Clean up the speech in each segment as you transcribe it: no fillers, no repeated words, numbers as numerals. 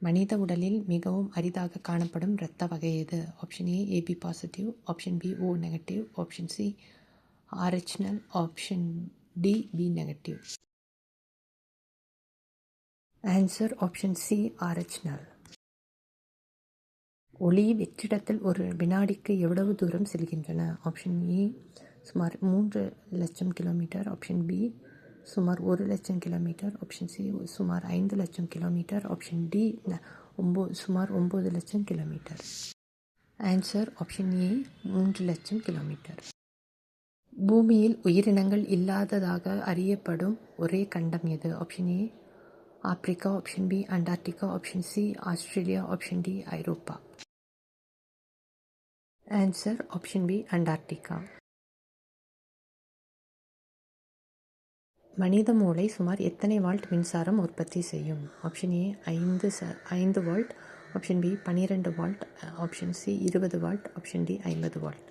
மனித உடலில் மிகவும் அரிதாக காணப்படும் இரத்த வகை எது? Option A AB positive, option B O negative, option C Rh null, option D B negative. Answer option C Rh null. ஒளி வெற்றிடத்தில் ஒரு வினாடிக்கு எவ்வளவு தூரம் செல்கின்றன? ஆப்ஷன் ஏ சுமார் 3,00,000 கிலோமீட்டர், ஆப்ஷன் பி சுமார் 1,00,000 கிலோமீட்டர், ஆப்ஷன் சி சுமார் 5,00,000 கிலோமீட்டர், ஆப்ஷன் டி சுமார் 9,00,000 kilometre. Answer option A 3,00,000 kilometre. பூமியில் உயிரினங்கள் இல்லாததாக அறியப்படும் ஒரே கண்டம் எது? Option A Africa, option B Antarctica, option C Australia, option D ஐரோப்பா. Answer option B Antarctica. மனித மூளை சுமார் எத்தனை வால்ட் மின்சாரம் உற்பத்தி செய்யும்? Option A 5 volt, option B 12 volt, option C 20 volt, option D 50 volt.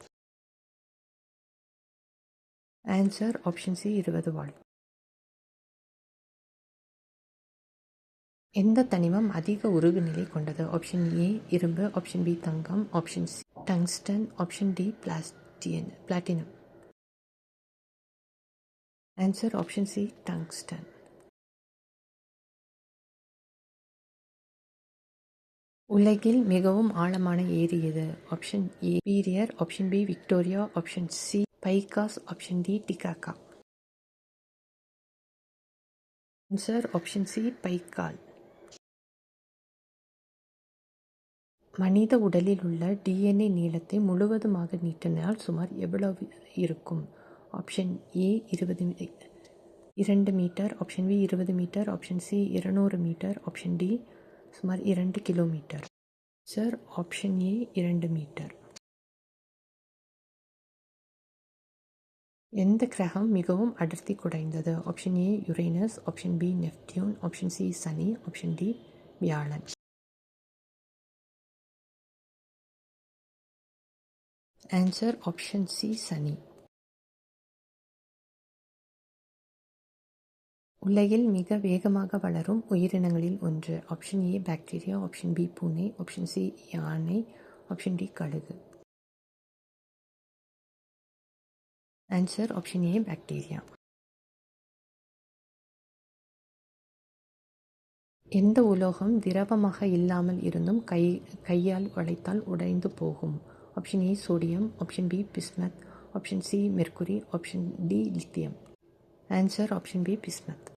Answer option C 20 volt. எந்த தனிமம் அதிக உருகுநிலை கொண்டது? ஆப்ஷன் ஏ இரும்பு, ஆப்ஷன் பி தங்கம், option C tungsten, option D platinum. Answer option C tungsten. உலகில் மிகவும் ஆழமான ஏரி எது? ஆப்ஷன் ஏ பீரியர், option B Victoria, option C பைகாஸ், ஆப்ஷன் டி டிகாகா. Answer option C Baikal. மனித உடலில் உள்ள டிஎன்ஏ நீளத்தை முழுவதுமாக நீட்டினால் சுமார் எவ்வளவு இருக்கும்? Option A 2 metre, option B 20 metre, option C 200 metre, option D சுமார் 2 kilometre. Sir option A 2 metre. எந்த கிரகம் மிகவும் அடர்த்தி குறைந்தது? Option A Uranus, option B Neptune, option C சனி, ஆப்ஷன் டி வியாழன். ஆன்சர் ஆப்ஷன் சி சனி. உலகில் மிக வேகமாக வளரும் உயிரினங்களில் ஒன்று. Option A bacteria, option B பூனை, ஆப்ஷன் சி யானை, ஆப்ஷன் டி கழுகு. Answer option A bacteria. எந்த உலோகம் திரவமாக இல்லாமல் இருந்தும் கையால் வளைத்தால் உடைந்து போகும்? Option A sodium, option B bismuth, option C mercury, option D lithium. Answer option B bismuth.